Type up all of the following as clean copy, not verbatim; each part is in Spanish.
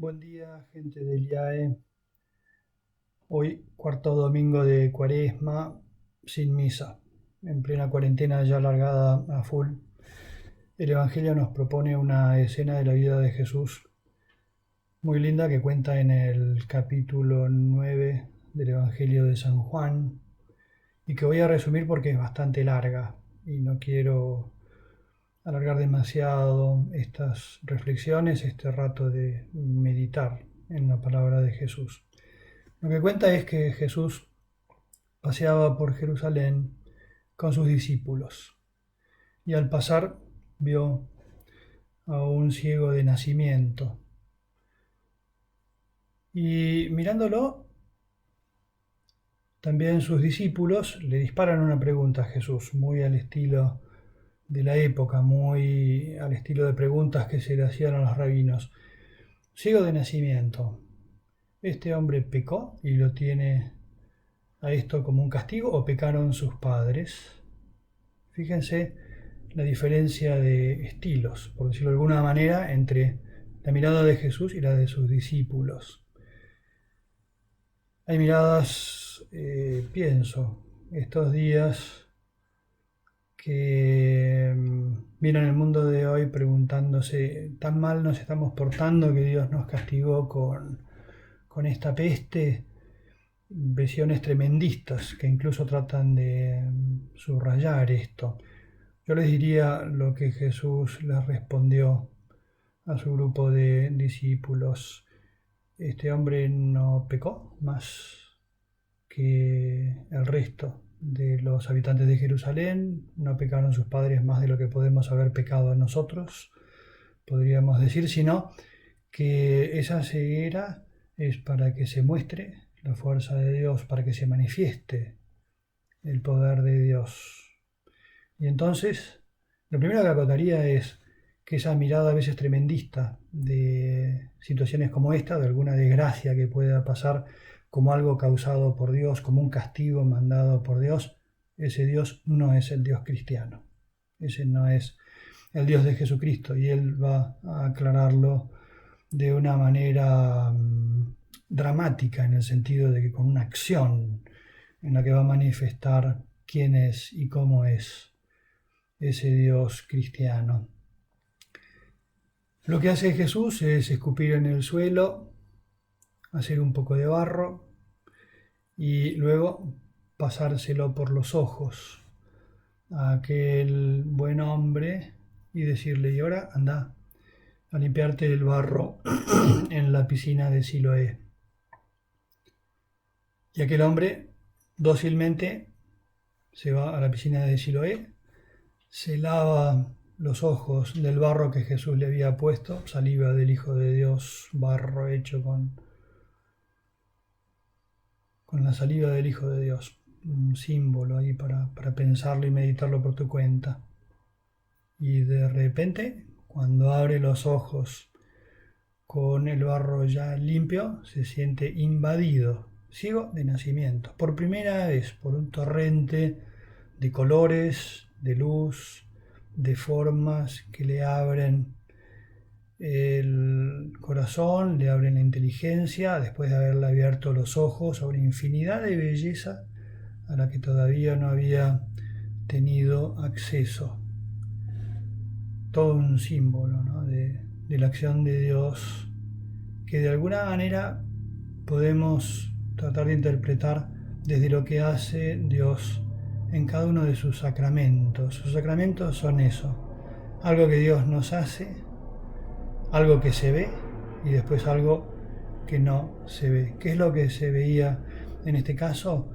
Buen día, gente del IAE. Hoy, cuarto domingo de Cuaresma, sin misa, en plena cuarentena ya largada a full. El Evangelio nos propone una escena de la vida de Jesús muy linda que cuenta en el capítulo 9 del Evangelio de San Juan y que voy a resumir porque es bastante larga y no quiero alargar demasiado estas reflexiones, este rato de meditar en la palabra de Jesús. Lo que cuenta es que Jesús paseaba por Jerusalén con sus discípulos y al pasar vio a un ciego de nacimiento y mirándolo también sus discípulos le disparan una pregunta a Jesús muy al estilo de la época, muy al estilo de preguntas que se le hacían a los rabinos. Ciego de nacimiento, ¿este hombre pecó y lo tiene a esto como un castigo o pecaron sus padres? Fíjense la diferencia de estilos, por decirlo de alguna manera, entre la mirada de Jesús y la de sus discípulos. Hay miradas, pienso, estos días que miran el mundo de hoy preguntándose, ¿tan mal nos estamos portando que Dios nos castigó con esta peste? Visiones tremendistas que incluso tratan de subrayar esto. Yo les diría lo que Jesús les respondió a su grupo de discípulos. Este hombre no pecó más que el resto de los habitantes de Jerusalén, no pecaron sus padres más de lo que podemos haber pecado nosotros, podríamos decir, sino que esa ceguera es para que se muestre la fuerza de Dios, para que se manifieste el poder de Dios. Y entonces, lo primero que acotaría es que esa mirada a veces tremendista de situaciones como esta, de alguna desgracia que pueda pasar como algo causado por Dios, como un castigo mandado por Dios, ese Dios no es el Dios cristiano. Ese no es el Dios de Jesucristo y Él va a aclararlo de una manera dramática en el sentido de que con una acción en la que va a manifestar quién es y cómo es ese Dios cristiano. Lo que hace Jesús es escupir en el suelo, hacer un poco de barro y luego pasárselo por los ojos a aquel buen hombre y decirle, y ahora anda a limpiarte el barro en la piscina de Siloé. Y aquel hombre dócilmente se va a la piscina de Siloé, se lava los ojos del barro que Jesús le había puesto, saliva del Hijo de Dios, barro hecho con la saliva del Hijo de Dios, un símbolo ahí para pensarlo y meditarlo por tu cuenta. Y de repente, cuando abre los ojos con el barro ya limpio, se siente invadido, ciego de nacimiento, por primera vez por un torrente de colores, de luz, de formas que le abren el corazón, le abren la inteligencia, después de haberle abierto los ojos a una infinidad de belleza a la que todavía no había tenido acceso. Todo un símbolo, ¿no?, de la acción de Dios que de alguna manera podemos tratar de interpretar desde lo que hace Dios en cada uno de sus sacramentos. Sus sacramentos son eso, algo que Dios nos hace, algo que se ve y después algo que no se ve. ¿Qué es lo que se veía en este caso?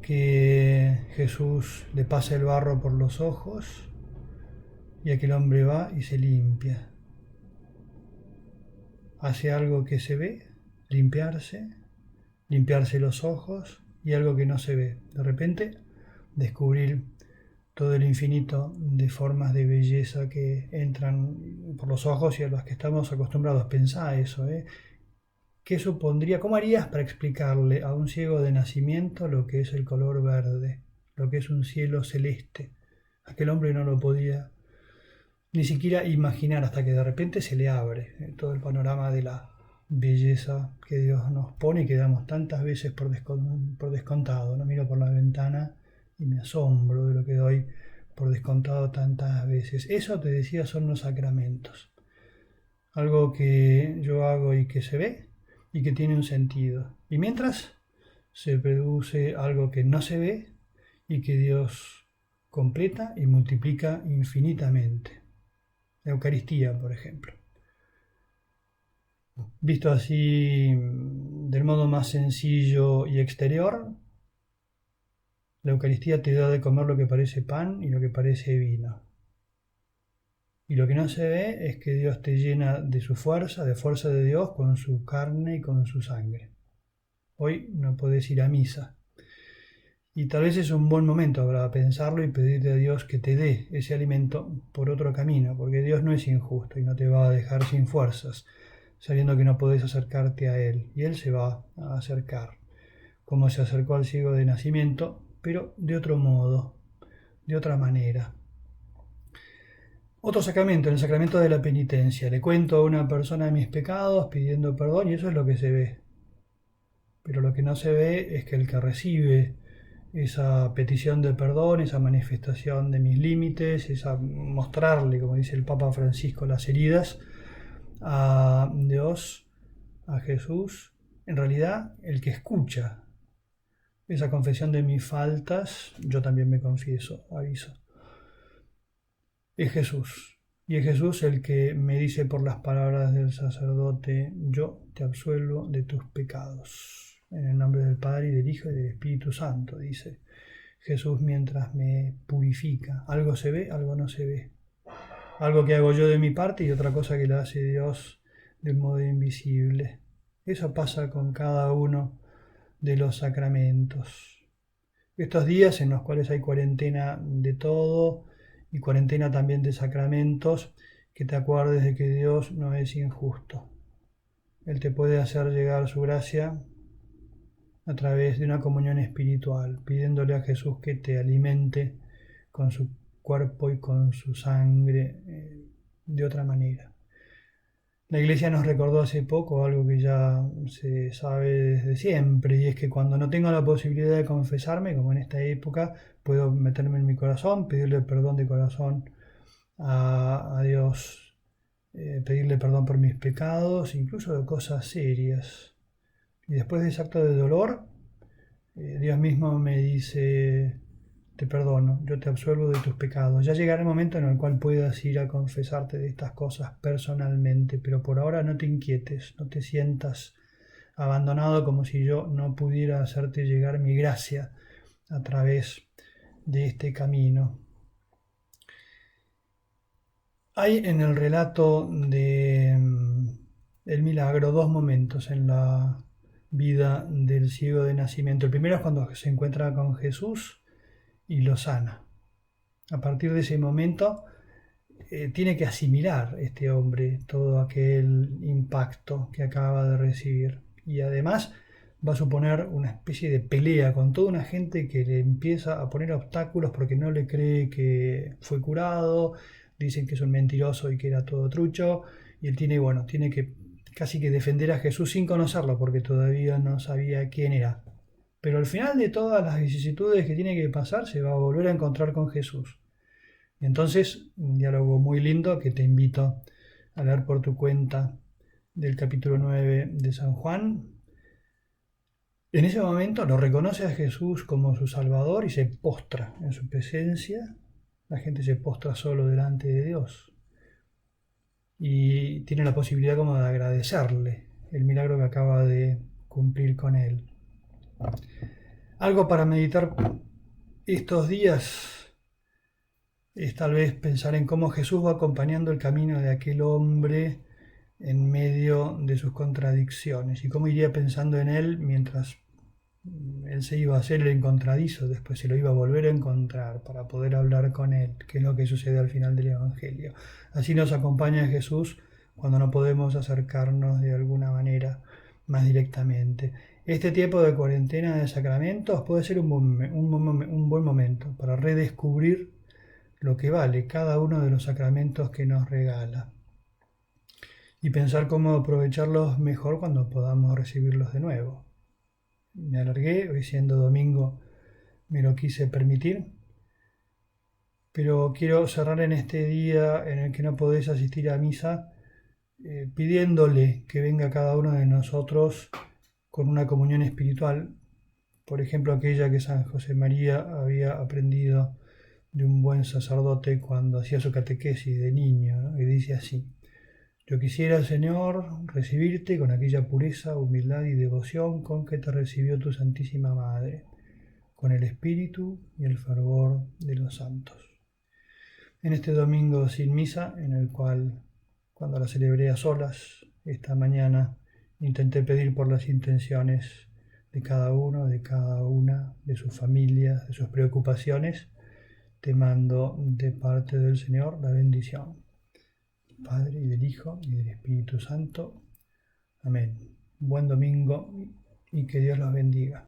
Que Jesús le pasa el barro por los ojos y aquel hombre va y se limpia. Hace algo que se ve, limpiarse los ojos, y algo que no se ve. De repente, descubrir todo el infinito de formas de belleza que entran por los ojos y a las que estamos acostumbrados. Pensá eso, ¿eh? ¿Qué supondría? ¿Cómo harías para explicarle a un ciego de nacimiento lo que es el color verde, lo que es un cielo celeste? Aquel hombre no lo podía ni siquiera imaginar hasta que de repente se le abre todo el panorama de la belleza que Dios nos pone y que damos tantas veces por descontado, ¿no? Miro por la ventana y me asombro de lo que doy por descontado tantas veces. Eso, te decía, son los sacramentos. Algo que yo hago y que se ve y que tiene un sentido. Y mientras se produce algo que no se ve y que Dios completa y multiplica infinitamente. La Eucaristía, por ejemplo. Visto así del modo más sencillo y exterior, la Eucaristía te da de comer lo que parece pan y lo que parece vino. Y lo que no se ve es que Dios te llena de su fuerza, de fuerza de Dios, con su carne y con su sangre. Hoy no podés ir a misa. Y tal vez es un buen momento para pensarlo y pedirle a Dios que te dé ese alimento por otro camino, porque Dios no es injusto y no te va a dejar sin fuerzas, sabiendo que no podés acercarte a Él. Y Él se va a acercar, como se acercó al ciego de nacimiento, pero de otro modo, de otra manera. Otro sacramento, el sacramento de la penitencia. Le cuento a una persona mis pecados pidiendo perdón y eso es lo que se ve. Pero lo que no se ve es que el que recibe esa petición de perdón, esa manifestación de mis límites, esa mostrarle, como dice el Papa Francisco, las heridas a Dios, a Jesús, en realidad el que escucha esa confesión de mis faltas, yo también me confieso, aviso, es Jesús. Y es Jesús el que me dice por las palabras del sacerdote, yo te absuelvo de tus pecados. En el nombre del Padre, y del Hijo, y del Espíritu Santo, dice Jesús mientras me purifica. Algo se ve, algo no se ve. Algo que hago yo de mi parte y otra cosa que la hace Dios de un modo invisible. Eso pasa con cada uno de los sacramentos. Estos días en los cuales hay cuarentena de todo y cuarentena también de sacramentos, que te acuerdes de que Dios no es injusto. Él te puede hacer llegar su gracia a través de una comunión espiritual, pidiéndole a Jesús que te alimente con su cuerpo y con su sangre de otra manera. La Iglesia nos recordó hace poco algo que ya se sabe desde siempre, y es que cuando no tengo la posibilidad de confesarme, como en esta época, puedo meterme en mi corazón, pedirle perdón de corazón a Dios, pedirle perdón por mis pecados, incluso de cosas serias. Y después de ese acto de dolor, Dios mismo me dice, te perdono, yo te absuelvo de tus pecados. Ya llegará el momento en el cual puedas ir a confesarte de estas cosas personalmente, pero por ahora no te inquietes, no te sientas abandonado como si yo no pudiera hacerte llegar mi gracia a través de este camino. Hay en el relato de el milagro dos momentos en la vida del ciego de nacimiento. El primero es cuando se encuentra con Jesús y lo sana. A partir de ese momento tiene que asimilar este hombre todo aquel impacto que acaba de recibir. Y además va a suponer una especie de pelea con toda una gente que le empieza a poner obstáculos porque no le cree que fue curado, dicen que es un mentiroso y que era todo trucho, y él tiene que casi que defender a Jesús sin conocerlo porque todavía no sabía quién era. Pero al final de todas las vicisitudes que tiene que pasar, se va a volver a encontrar con Jesús. Y entonces, un diálogo muy lindo que te invito a leer por tu cuenta del capítulo 9 de San Juan. En ese momento lo reconoce a Jesús como su Salvador y se postra en su presencia. La gente se postra solo delante de Dios. Y tiene la posibilidad como de agradecerle el milagro que acaba de cumplir con él. Algo para meditar estos días es tal vez pensar en cómo Jesús va acompañando el camino de aquel hombre en medio de sus contradicciones y cómo iría pensando en él mientras él se iba a hacer el encontradizo, después se lo iba a volver a encontrar para poder hablar con él, que es lo que sucede al final del Evangelio. Así nos acompaña Jesús cuando no podemos acercarnos de alguna manera más directamente. Este tiempo de cuarentena de sacramentos puede ser un buen momento para redescubrir lo que vale cada uno de los sacramentos que nos regala. y pensar cómo aprovecharlos mejor cuando podamos recibirlos de nuevo. Me alargué, hoy siendo domingo me lo quise permitir, pero quiero cerrar en este día en el que no podés asistir a misa, pidiéndole que venga cada uno de nosotros con una comunión espiritual, por ejemplo aquella que San José María había aprendido de un buen sacerdote cuando hacía su catequesis de niño, ¿no? Y dice así: yo quisiera, Señor, recibirte con aquella pureza, humildad y devoción con que te recibió tu Santísima Madre, con el espíritu y el fervor de los santos. En este domingo sin misa, en el cual, cuando la celebré a solas esta mañana, intenté pedir por las intenciones de cada uno, de cada una, de sus familias, de sus preocupaciones, te mando de parte del Señor la bendición, del Padre y del Hijo y del Espíritu Santo. Amén. Buen domingo y que Dios los bendiga.